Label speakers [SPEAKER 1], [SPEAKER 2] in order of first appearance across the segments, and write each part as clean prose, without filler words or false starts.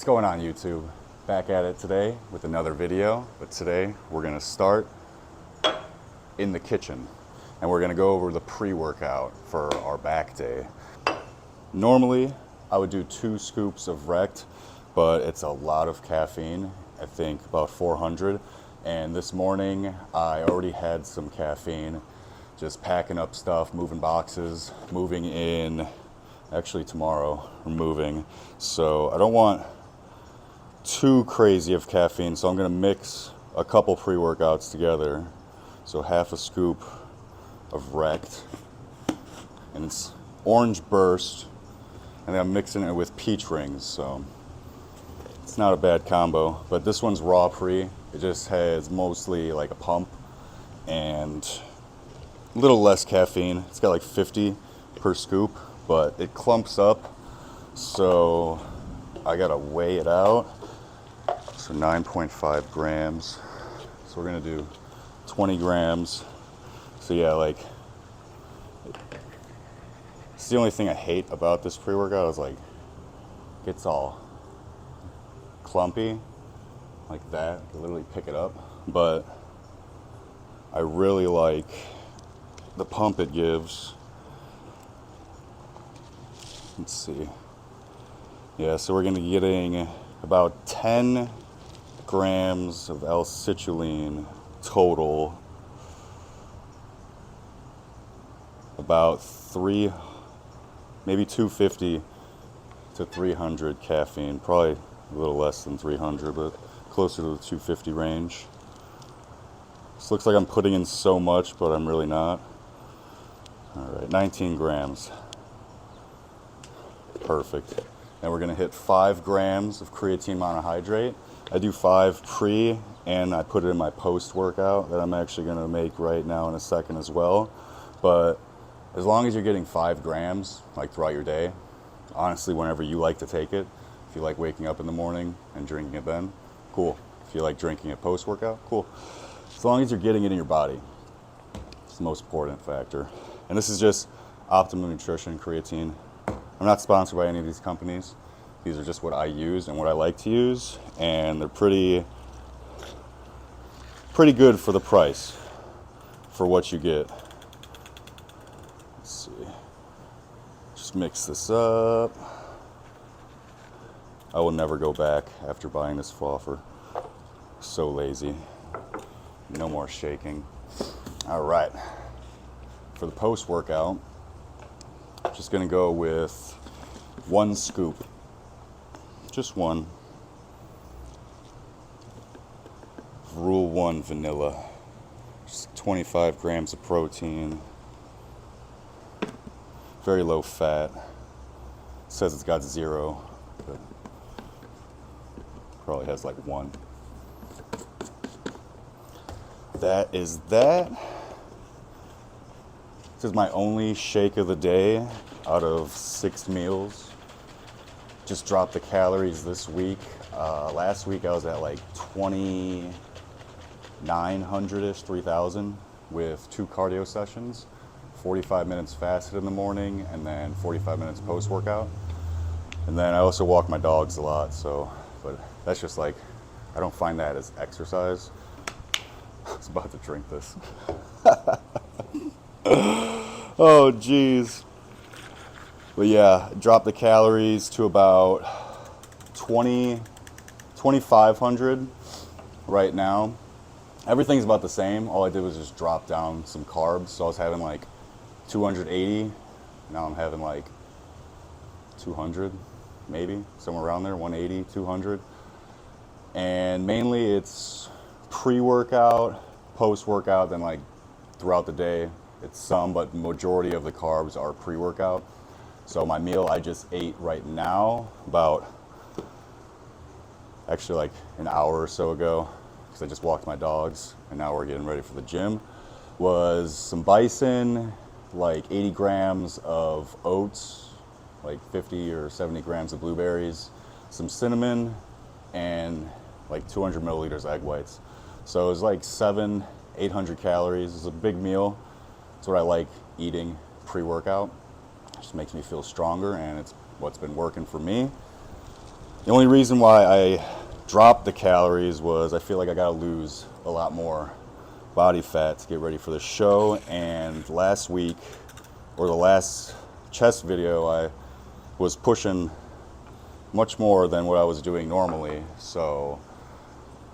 [SPEAKER 1] What's going on, YouTube? Back at it today with another video, but today we're gonna start in the kitchen and we're gonna go over the pre-workout for our back day. Normally, I would do 2 scoops of Rect, but it's a lot of caffeine, I think about 400. And this morning, I already had some caffeine, just packing up stuff, moving boxes, moving in. Actually, tomorrow we're moving, so I don't want too crazy of caffeine, so I'm gonna mix a couple pre-workouts together. So half a scoop of Rect, and it's orange burst, and then I'm mixing it with peach rings, so it's not a bad combo. But this one's raw pre. It just has mostly like a pump and a little less caffeine. It's got like 50 per scoop, but it clumps up, so I gotta weigh it out. So 9.5 grams. So we're gonna do 20 grams. So yeah, like, it's the only thing I hate about this pre-workout is like, it gets all clumpy like that. You literally pick it up. But I really like the pump it gives. Let's see. Yeah, so we're gonna be getting about 10 grams of L-citrulline total, about maybe 250 to 300 caffeine, probably a little less than 300, but closer to the 250 range. This looks like I'm putting in so much, but I'm really not. All right, 19 grams. Perfect. And we're gonna hit 5 grams of creatine monohydrate. I do 5 pre, and I put it in my post-workout that I'm actually gonna make right now in a second as well. But as long as you're getting 5 grams, like throughout your day, honestly, whenever you like to take it, if you like waking up in the morning and drinking it then, cool. If you like drinking it post-workout, cool. As long as you're getting it in your body, it's the most important factor. And this is just Optimum Nutrition creatine. I'm not sponsored by any of these companies. These are just what I use and what I like to use, and they're pretty good for the price for what you get. Let's see. Just mix this up. I will never go back after buying this fluffer. So lazy. No more shaking. All right. For the post-workout, just gonna go with 1 scoop, just 1. Rule 1 vanilla, just 25 grams of protein, very low fat. It says it's got 0, but probably has like 1. That is that. This is my only shake of the day out of 6 meals. Just dropped the calories this week. Last week I was at like 2,900-ish, 3,000 with 2 cardio sessions, 45 minutes fasted in the morning and then 45 minutes post-workout. And then I also walk my dogs a lot, so, but that's just like, I don't find that as exercise. I was about to drink this. Oh, geez. But yeah, drop the calories to about 2,500 right now. Everything's about the same. All I did was just drop down some carbs. So I was having like 280. Now I'm having like 200, maybe, somewhere around there, 180, 200. And mainly it's pre-workout, post-workout, then like throughout the day. It's some, but the majority of the carbs are pre-workout. So my meal I just ate right now, about actually like an hour or so ago, because I just walked my dogs and now we're getting ready for the gym, was some bison, like 80 grams of oats, like 50 or 70 grams of blueberries, some cinnamon, and like 200 milliliters of egg whites. So it was like 800 calories. It's a big meal. It's what I like eating pre-workout. It just makes me feel stronger, and it's what's been working for me. The only reason why I dropped the calories was I feel like I gotta lose a lot more body fat to get ready for the show. And last week, or the last chest video, I was pushing much more than what I was doing normally. So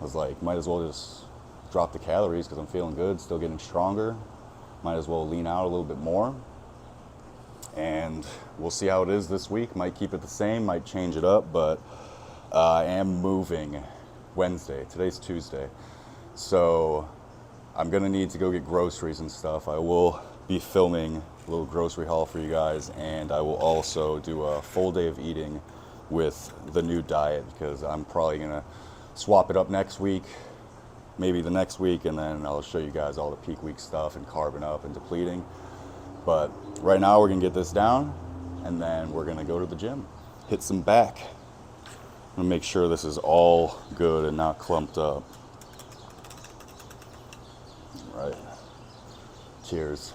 [SPEAKER 1] I was like, might as well just drop the calories because I'm feeling good, still getting stronger. Might as well lean out a little bit more. And we'll see how it is this week. Might keep it the same, might change it up, but I am moving Wednesday. Today's Tuesday. So I'm gonna need to go get groceries and stuff. I will be filming a little grocery haul for you guys, and I will also do a full day of eating with the new diet because I'm probably gonna swap it up next week, maybe the next week, and then I'll show you guys all the peak week stuff and carbing up and depleting. But right now we're gonna get this down, and then we're gonna go to the gym, hit some back. I'm gonna make sure this is all good and not clumped up. All right, cheers.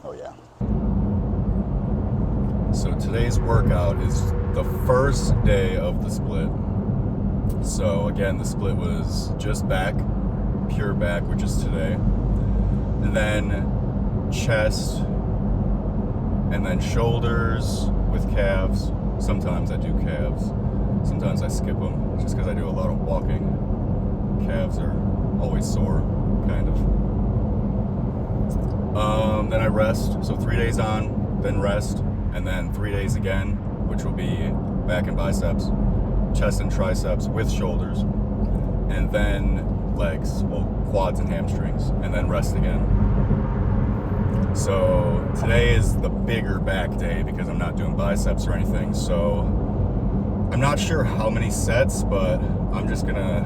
[SPEAKER 1] Oh yeah. So today's workout is the first day of the split. So again, the split was just back, pure back, which is today. And then chest, and then shoulders with calves. Sometimes I do calves. Sometimes I skip them just because I do a lot of walking. Calves are always sore, kind of. Then I rest. So 3 days on, then rest. And then 3 days again, which will be back and biceps, chest and triceps with shoulders, and then legs, well, quads and hamstrings, and then rest again. So today is the bigger back day because I'm not doing biceps or anything. So I'm not sure how many sets, but I'm just gonna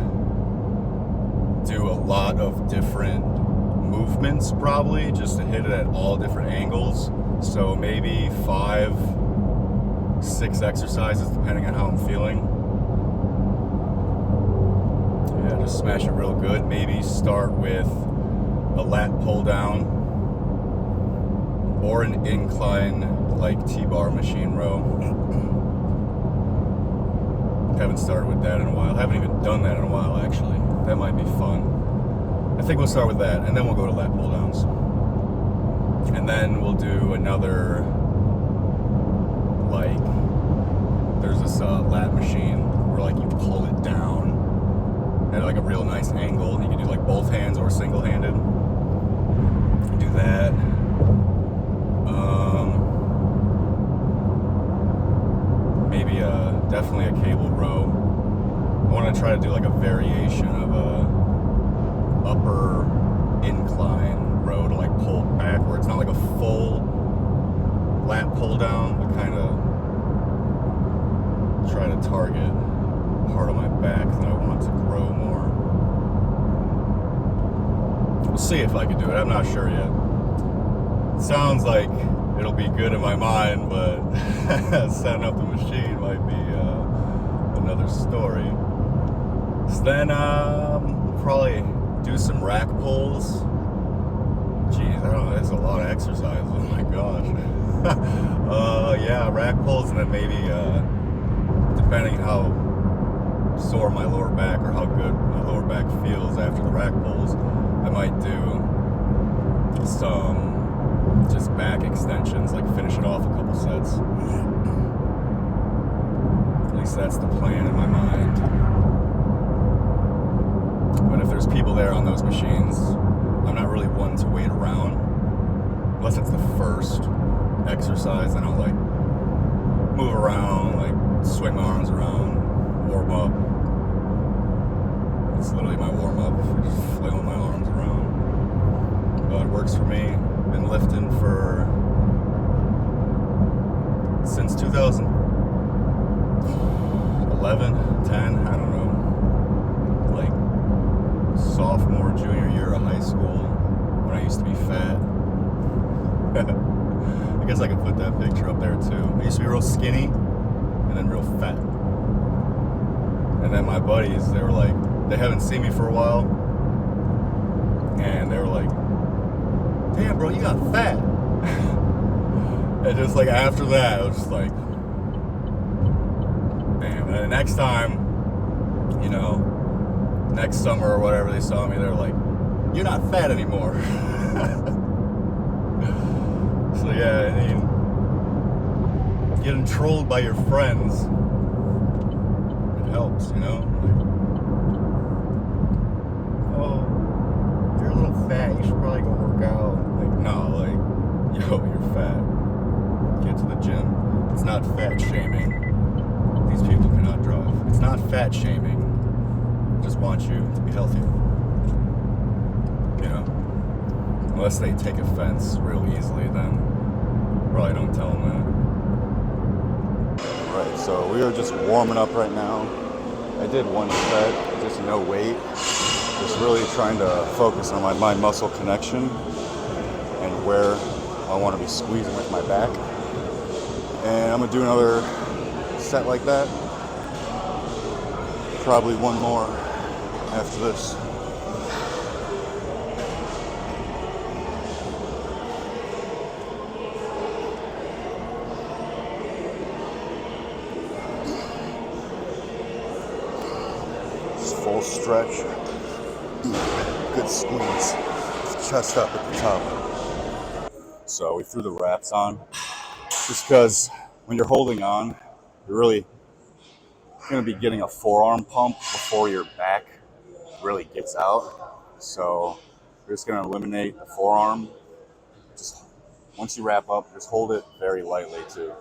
[SPEAKER 1] do a lot of different movements probably just to hit it at all different angles. So maybe 5, 6 exercises depending on how I'm feeling. Yeah, just smash it real good. Maybe start with a lat pull down or an incline like T-bar machine row. Haven't started with that in a while. Haven't even done that in a while actually. That might be fun. I think we'll start with that, and then we'll go to lat pull downs. And then we'll do another, like, there's this lat machine where like you pull it down at like a real nice angle. You can do like both hands or single-handed. Do that. Maybe definitely a cable row. I want to try to do like a variation of a upper incline row to like pull back where it's not like a full lat pull down, but kind of try to target part of my back that I want to grow more. We'll see if I can do it. I'm not sure yet. It sounds like it'll be good in my mind, but setting up the machine might be another story. So then probably do some rack pulls. Jeez, I don't know, that's a lot of exercise. Oh my gosh. Yeah, rack pulls, and then maybe depending how sore my lower back or how good my lower back feels after the rack pulls, I might do some just back extensions, like finish it off a couple sets. At least that's the plan in my mind. But if there's people there on those machines, I'm not really one to wait around. Unless it's the first exercise, then I'll like move around, like swing my arms around, warm up. It's literally my warm up, just flailing my arms around. But it works for me. Been lifting since 2011, 10, I don't know. Like sophomore, junior year of high school when I used to be fat. I guess I could put that picture up there too. I used to be real skinny and then real fat. And then my buddies, they were like, they haven't seen me for a while. and they were like, "Damn, bro, you got fat." And just like after that, I was just like, damn. And the next time, you know, next summer or whatever, they saw me, they were like, "You're not fat anymore." So yeah, I mean, getting trolled by your friends, it helps, you know? Like, "Oh, you're a little fat, you should probably go work out." Like, no, like, yo, you're fat. Get to the gym. It's not fat shaming. These people cannot drive. It's not fat shaming. I just want you to be healthier. You know? Unless they take offense real easily, then probably don't tell them that. Right, so we are just warming up right now. I did one set, just no weight. Just really trying to focus on my mind-muscle connection and where I want to be squeezing with my back. And I'm gonna do another set like that. Probably one more after this. Just full stretch. Good squeeze. Chest up at the top. So we threw the wraps on. Just because when you're holding on, you're really going to be getting a forearm pump before your back really gets out. So you're just going to eliminate the forearm. Just once you wrap up, just hold it very lightly too.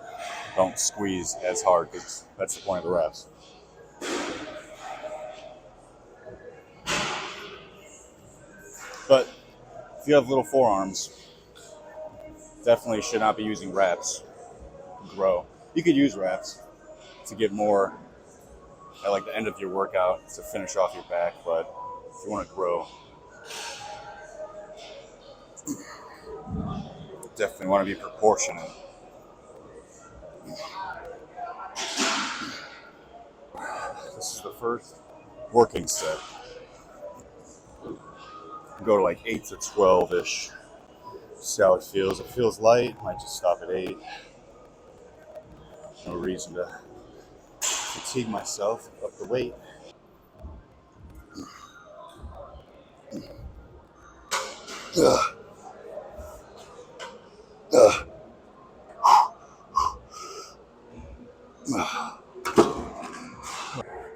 [SPEAKER 1] Don't squeeze as hard because that's the point of the wraps. But if you have little forearms, definitely should not be using wraps to grow. You could use wraps to get more at like the end of your workout to finish off your back, but if you want to grow, definitely want to be proportionate. This is the first working set. Go to like 8 to 12-ish. See how it feels. It feels light. Might just stop at 8. No reason to fatigue myself up the weight.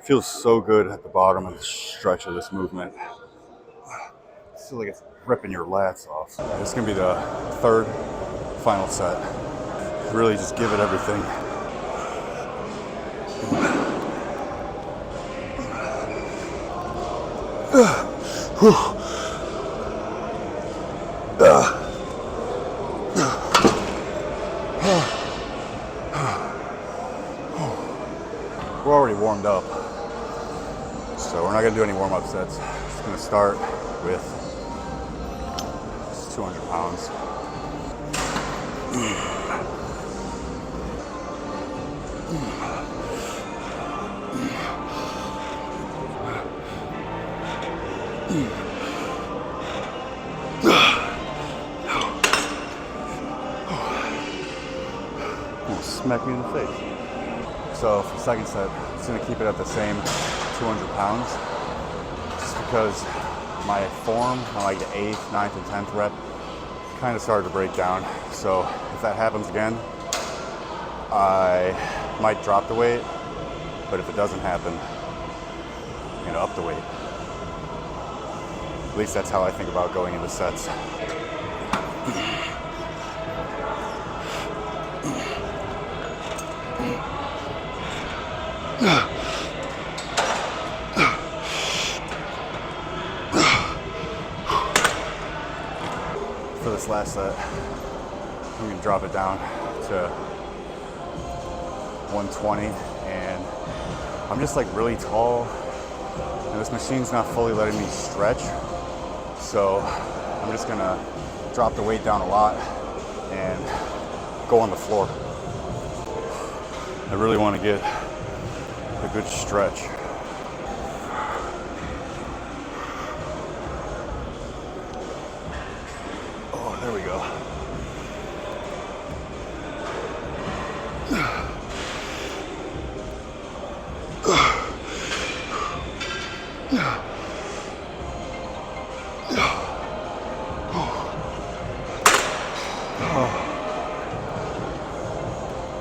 [SPEAKER 1] Feels so good at the bottom of the stretch of this movement. I feel like it's ripping your lats off. This is gonna be the third final set. Really just give it everything. We're already warmed up, so we're not gonna do any warm-up sets. Just gonna start with 200 pounds. Smack me in the face. So for the second set, I'm just gonna keep it at the same 200 pounds, just because my form on like the 8th, 9th, and 10th rep kind of started to break down. So if that happens again, I might drop the weight, but if it doesn't happen, I'm gonna up the weight. At least that's how I think about going into sets. For this last set, I'm gonna drop it down to 120, and I'm just like really tall, and this machine's not fully letting me stretch, so I'm just gonna drop the weight down a lot and go on the floor. I really want to get a good stretch.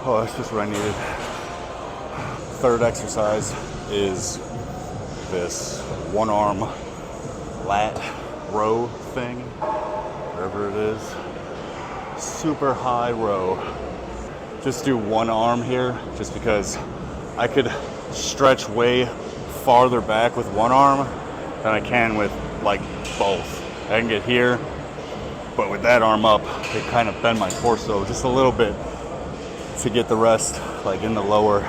[SPEAKER 1] Oh, that's just what I needed. Third exercise is this one arm lat row thing, whatever it is. Super high row. Just do one arm here, just because I could stretch way farther back with one arm than I can with like both. I can get here, but with that arm up, it kind of bend my torso just a little bit to get the rest like in the lower.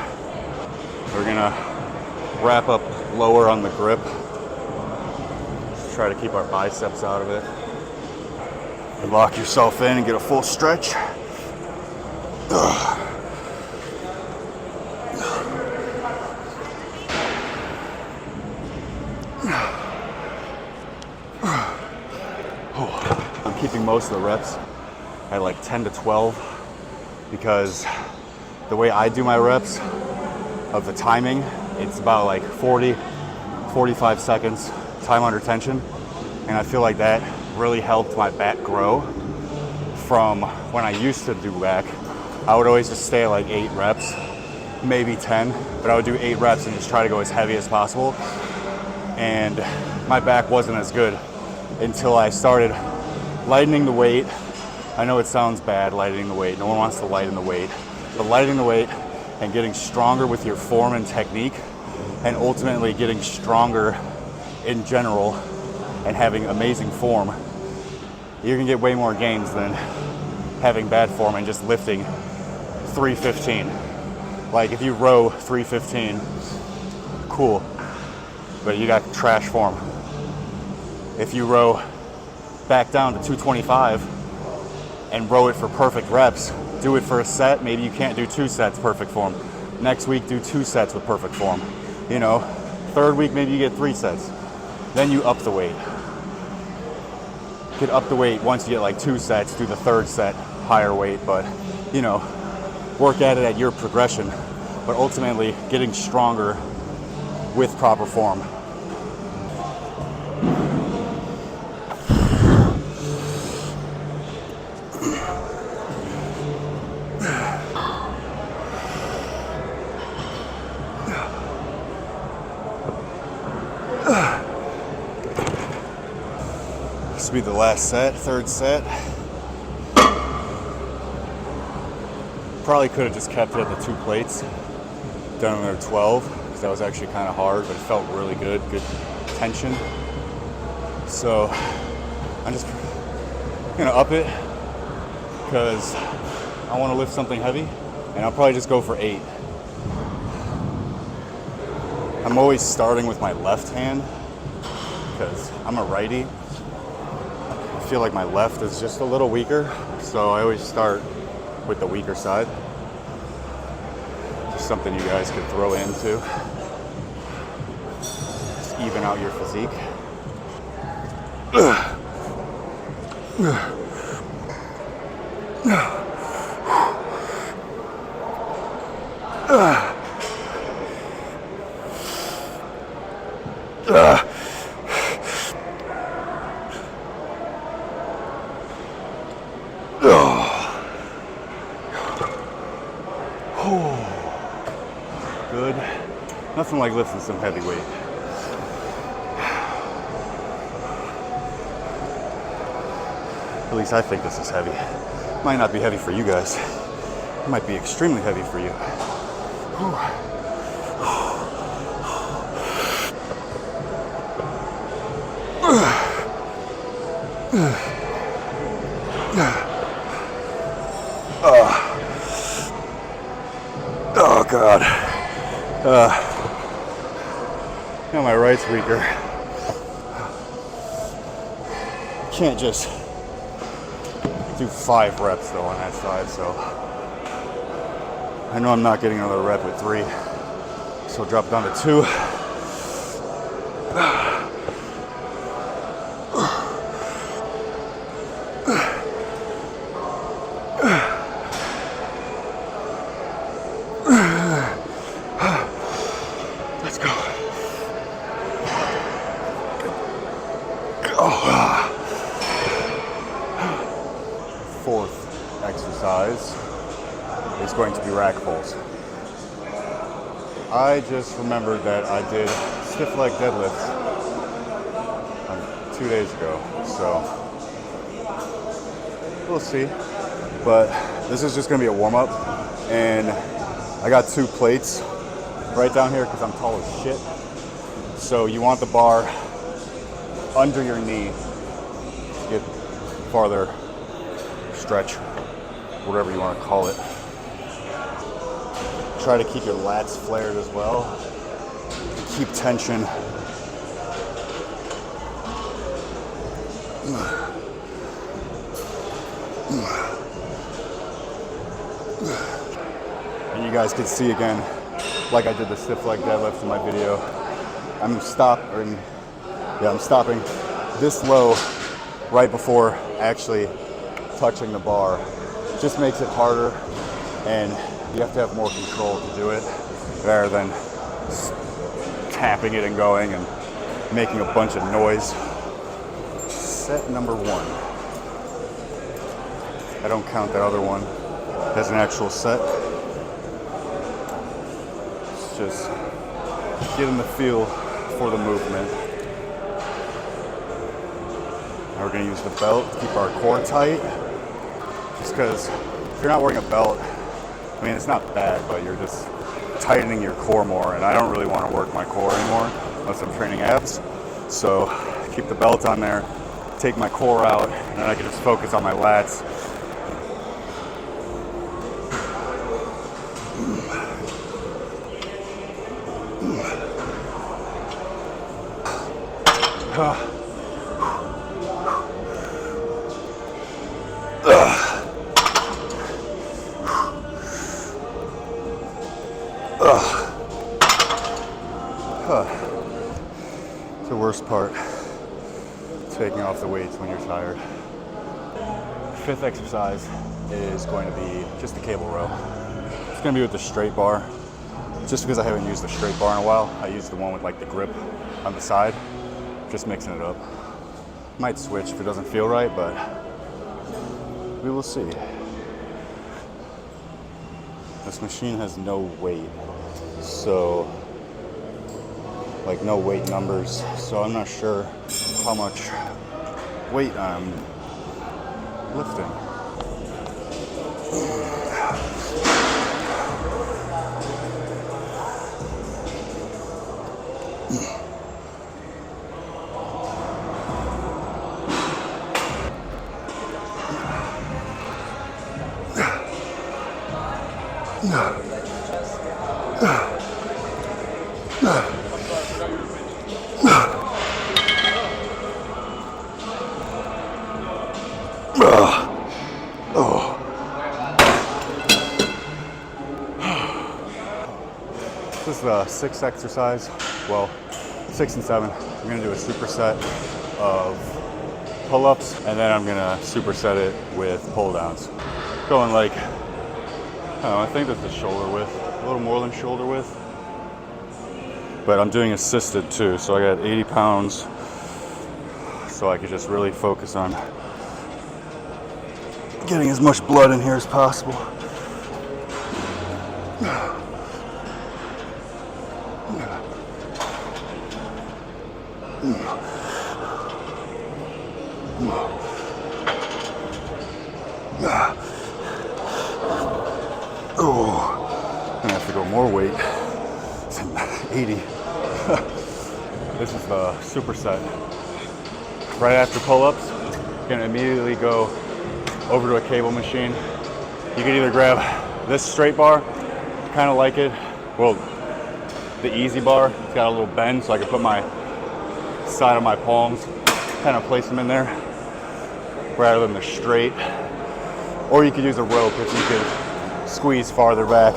[SPEAKER 1] We're gonna wrap up lower on the grip. Just try to keep our biceps out of it. And lock yourself in and get a full stretch. I'm keeping most of the reps at like 10 to 12 because the way I do my reps of the timing, it's about like 40, 45 seconds time under tension. And I feel like that really helped my back grow from when I used to do back. I would always just stay at like 8 reps, maybe 10, but I would do 8 reps and just try to go as heavy as possible. And my back wasn't as good until I started lightening the weight. I know it sounds bad, lightening the weight. No one wants to lighten the weight. But lightening the weight and getting stronger with your form and technique, and ultimately getting stronger in general and having amazing form, you can get way more gains than having bad form and just lifting 315. Like if you row 315, cool, but you got trash form. If you row back down to 225 and row it for perfect reps, do it for a set. Maybe you can't do 2 sets perfect form. Next week, do 2 sets with perfect form. You know, third week, maybe you get 3 sets. Then you up the weight. You could up the weight once you get like 2 sets, do the third set higher weight, but you know, work at it at your progression, but ultimately getting stronger with proper form. This will be the last set, third set. Probably could have just kept it at the 2 plates, done another 12, because that was actually kind of hard, but it felt really good, good tension. So I'm just gonna up it because I want to lift something heavy, and I'll probably just go for 8. I'm always starting with my left hand because I'm a righty. I feel like my left is just a little weaker, so I always start with the weaker side. Just something you guys could throw into. Just even out your physique. Good. Nothing like lifting some heavy weight. At least I think this is heavy. Might not be heavy for you guys. It might be extremely heavy for you. Oh God. Now my right's weaker. Can't just do 5 reps though on that side, so I know I'm not getting another rep with 3, so I'll drop down to 2. Let's go. Fourth. exercise is going to be rack pulls. I just remembered that I did stiff leg deadlifts 2 days ago, so we'll see. But this is just gonna be a warm up, and I got 2 plates right down here because I'm tall as shit. So you want the bar under your knee to get farther stretch, whatever you want to call it. Try to keep your lats flared as well. Keep tension. And you guys can see again, like I did the stiff leg deadlift in my video, I'm stopping this low right before actually touching the bar. Just makes it harder, and you have to have more control to do it rather than tapping it and going and making a bunch of noise. Set number 1. I don't count that other one as an actual set. It's just getting the feel for the movement. Now we're going to use the belt to keep our core tight. Just because if you're not wearing a belt, I mean, it's not bad, but you're just tightening your core more, and I don't really want to work my core anymore unless I'm training abs. So keep the belt on there, take my core out, and then I can just focus on my lats. It's the worst part, taking off the weights when you're tired. 5th exercise is going to be just the cable row. It's going to be with the straight bar. Just because I haven't used the straight bar in a while, I use the one with like the grip on the side, just mixing it up. Might switch if it doesn't feel right, but we will see. This machine has no weight, so like no weight numbers, so I'm not sure how much weight I'm lifting. This is the 6th exercise. Well, 6 and 7. I'm gonna do a superset of pull-ups, and then I'm gonna superset it with pull-downs. Going like, I don't know, I think that's the shoulder width, a little more than shoulder width. But I'm doing assisted too, so I got 80 pounds, so I could just really focus on getting as much blood in here as possible. Oh, I'm gonna have to go more weight. 80. This is the superset. Right after pull-ups, you're gonna immediately go over to a cable machine. You can either grab this straight bar, kind of like it. Well, the easy bar, it's got a little bend, so I can put my side of my palms, kind of place them in there, rather than the straight. Or you could use a rope if you could squeeze farther back.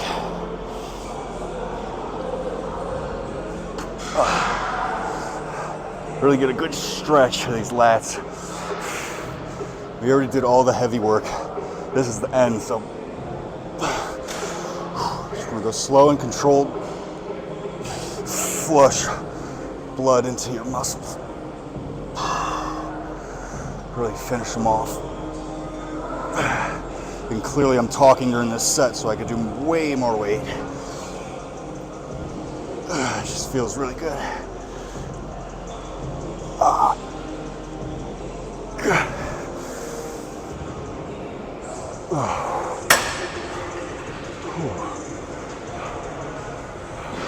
[SPEAKER 1] Really get a good stretch of these lats. We already did all the heavy work. This is the end, so just gonna go slow and controlled. Flush blood into your muscles. Really finish them off. And clearly I'm talking during this set, so I could do way more weight. It just feels really good.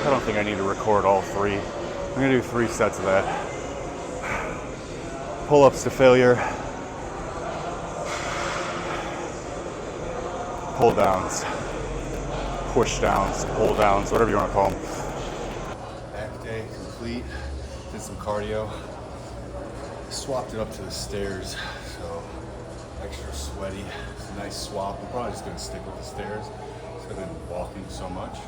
[SPEAKER 1] I don't think I need to record all 3. I'm gonna do 3 sets of that. Pull-ups to failure. Pull downs, push downs, pull downs, whatever you want to call them. Back day complete. Did some cardio. Swapped it up to the stairs, so extra sweaty. It's a nice swap. I'm probably just gonna stick with the stairs because I've been walking so much.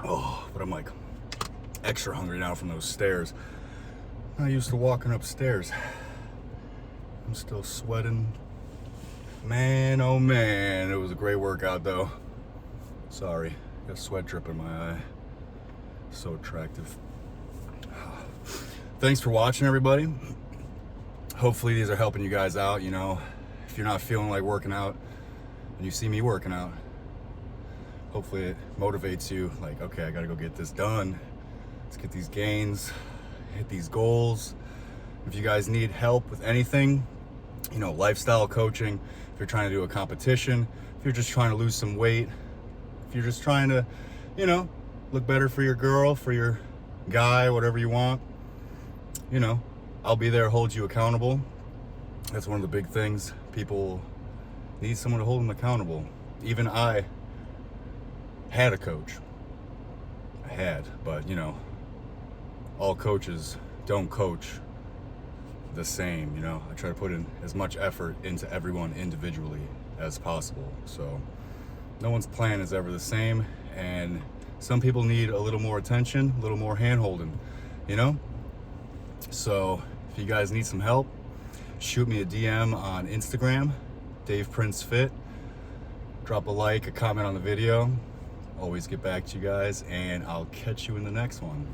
[SPEAKER 1] Oh, but I'm like extra hungry now from those stairs. I'm not used to walking upstairs. I'm still sweating. Man, oh man, it was a great workout though. Sorry, got sweat dripping in my eye. So attractive. Thanks for watching, everybody. Hopefully these are helping you guys out. You know, if you're not feeling like working out and you see me working out, hopefully it motivates you. Like, okay, I gotta go get this done. Let's get these gains, hit these goals. If you guys need help with anything, you know, lifestyle coaching, if you're trying to do a competition, if you're just trying to lose some weight, if you're just trying to, you know, look better for your girl, for your guy, whatever you want, you know, I'll be there, hold you accountable. That's one of the big things. People need someone to hold them accountable. Even I had a coach. I had, but you know, all coaches don't coach the same, you know. I try to put in as much effort into everyone individually as possible. So no one's plan is ever the same, and some people need a little more attention, a little more hand-holding, you know. So if you guys need some help, shoot me a DM on Instagram, Dave Prince Fit. Drop a like, a comment on the video. Always get back to you guys, and I'll catch you in the next one.